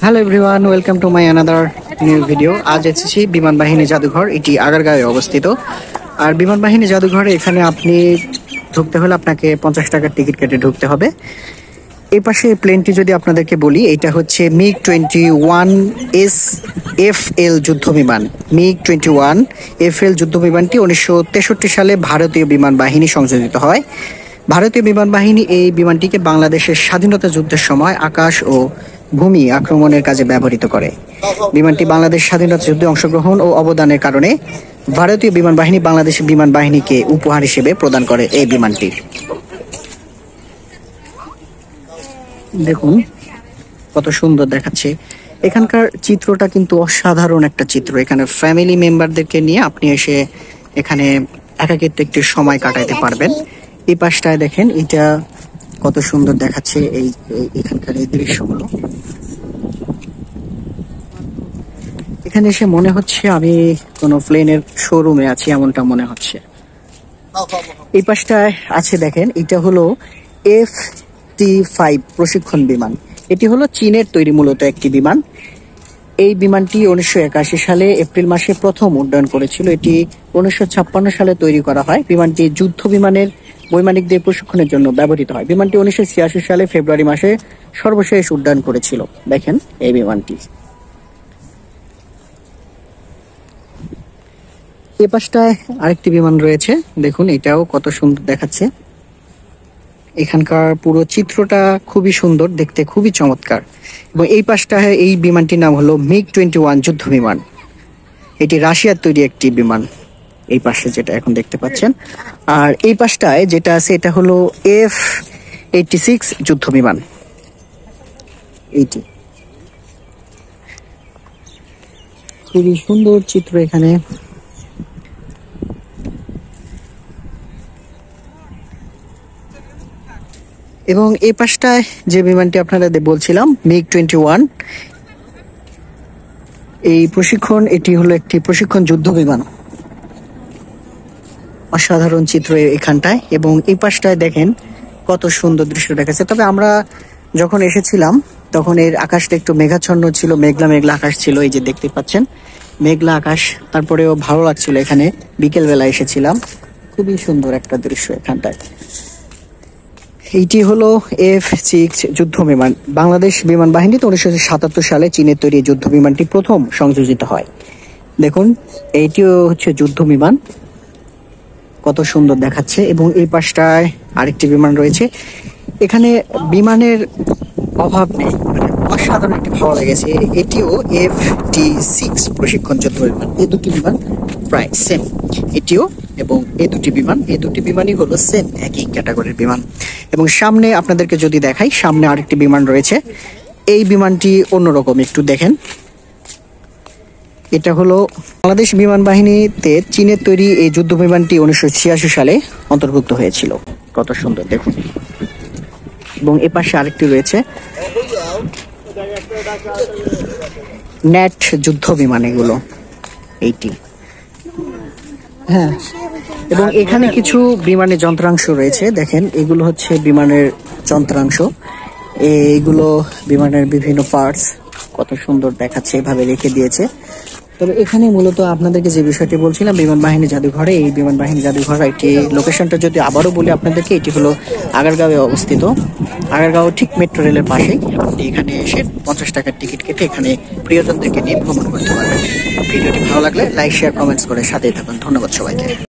Hello everyone, welcome to my another new video. আজ এসেছি বিমান বাহিনী জাদুঘর, এটি আগারগাঁওয়ে অবস্থিত। আর বিমান বাহিনী জাদুঘরে এখানে আপনি ঢুকতে হলে আপনাকে 50 টাকার টিকিট কেটে ঢুকতে হবে। এই পাশে প্লেনটি যদি আপনাদেরকে বলি, এটা হচ্ছে MiG-21 SFL যুদ্ধ বিমান। MiG-21 FL যুদ্ধ বিমানটি 1963 সালে ভারতীয় বিমান বাহিনী সংযোজিত হয়। ভারতীয় বিমান বাহিনী এই বিমানটিকে বাংলাদেশের স্বাধীনতা যুদ্ধের সময় আকাশ ও ভূমি আক্রমণের কাজে ব্যবহৃত করে। বিমানটি বাংলাদেশ স্বাধীনতা যুদ্ধে অংশগ্রহণ ও অবদানের কারণে ভারতীয় বিমান বাহিনী বাংলাদেশ বিমান বাহিনীকে উপহার হিসেবে প্রদান করে এই বিমানটি। দেখুন কত সুন্দর দেখাচ্ছে। এখানকার চিত্রটা কিন্তু অসাধারণ একটা চিত্র। এখানে ফ্যামিলি মেম্বারদেরকে নিয়ে আপনি এসে এখানে একাকিত্ব একটু সময় কাটাইতে পারবেন। এই পাশটায় দেখেন, এটা কত সুন্দর দেখাচ্ছে এখানকার এই দৃশ্যগুলো। এখানে এসে মনে হচ্ছে আমি কোনো প্লেনের শোরুমে আছি, এমনটা মনে হচ্ছে। এই পাশটায় আছে দেখেন, এটা হলো F-35 প্রশিক্ষণ বিমান। এটি হলো চীনের তৈরি মূলত একটি বিমান। এই বিমানটি 1981 সালে এপ্রিল মাসে প্রথম উড্ডয়ন করেছিল। এটি 1956 সালে তৈরি করা হয়। বিমানটি যুদ্ধ বিমানের বৈমানিকদের প্রশিক্ষণের জন্য ব্যবহৃত হয়। বিমানটি 1986 সালে ফেব্রুয়ারি মাসে সর্বশেষ উড্ডয়ন করেছিল। দেখেন এই বিমানটি। এ পাশটায় আরেকটি বিমান রয়েছে, দেখুন এটাও কত সুন্দর দেখাচ্ছে। এখানকার পুরো চিত্রটা খুবই সুন্দর দেখতে, খুবই চমৎকার। এবং এই পাশটায় এই বিমানটির নাম হলো MiG-21 যুদ্ধ বিমান। এটি রাশিয়ার তৈরি একটি বিমান, এই পাশে যেটা এখন দেখতে পাচ্ছেন। আর এই পাশটায় যেটা আছে এটা হলো F-86 যুদ্ধ বিমান। এইটি খুবই সুন্দর চিত্র এখানে। এবং এই পাশটায় যে বিমানটি আপনাদের বলছিলাম MiG-21, এই প্রশিক্ষণ, এটি হলো একটি প্রশিক্ষণ যুদ্ধ বিমান। অসাধারণ চিত্র এখানটায়। এবং এই পাশটায় দেখেন কত সুন্দর দৃশ্য দেখাচ্ছে। তবে আমরা যখন এসেছিলাম তখন এর আকাশটা একটু মেঘাচ্ছন্ন ছিল, মেঘলা মেঘলা আকাশ ছিল। এই যে দেখতে পাচ্ছেন মেঘলা আকাশ। তারপরেও ভালো লাগছিল এখানে, বিকেল বেলা এসেছিলাম। খুবই সুন্দর একটা দৃশ্য এখানটায়। এইটি হলো F-6 যুদ্ধ বিমান। বাংলাদেশ বিমান বাহিনীতে 1977 সালে চীনের তৈরি যুদ্ধ বিমানটি প্রথম সংযোজিত হয়। দেখুন এইটিও হচ্ছে যুদ্ধ বিমান, কত সুন্দর দেখাচ্ছে। এবং এই পাশটায় আরেকটি বিমান রয়েছে। এখানে বিমানের অভাব নেই, অসাধারণ একটি ভালো লেগেছে। এটিও F-6 প্রশিক্ষণ যুদ্ধ বিমান। এই দুটি বিমান প্রায় সেম, এটিও এবং এই দুটি বিমানই হলো সেম, একই ক্যাটাগরির বিমান। এবং সামনে আপনাদেরকে যদি দেখাই, সামনে আরেকটি বিমান রয়েছে। এই বিমানটি অন্যরকম, একটু দেখেন। এটা হলো বাংলাদেশ বিমান বাহিনীতে চীনের তৈরি এই যুদ্ধ বিমানটি 1986 সালে অন্তর্ভুক্ত হয়েছিল। কত সুন্দর দেখুন। এবং এ পাশে আরেকটি রয়েছে ন্যাট যুদ্ধ বিমান, এগুলো এইটি। হ্যাঁ, এবং এখানে কিছু বিমানের যন্ত্রাংশ রয়েছে, দেখেন এগুলো হচ্ছে বিমানের যন্ত্রাংশ। এইগুলো বিমানের বিভিন্ন পার্টস, কত সুন্দর দেখাচ্ছে, এভাবে রেখে দিয়েছে। তবে এখানে মূলত আপনাদেরকে যে বিষয়টি বলছিলাম বিমান বাহিনী জাদুঘরে, এই বিমান বাহিনী জাদুঘর এটি লোকেশনটা যদি আবারও বলি আপনাদেরকে, এটি হলো আগারগাঁওয়ে অবস্থিত। আগারগাঁও ঠিক মেট্রো রেলের পাশেই। আপনি এখানে এসে 50 টাকার টিকিট কেটে এখানে প্রিয়জনদেরকে নিয়ে ভ্রমণ করতে পারবেন। ভিডিওটি ভালো লাগলে লাইক, শেয়ার, কমেন্টস করে সাথেই থাকুন। ধন্যবাদ সবাইকে।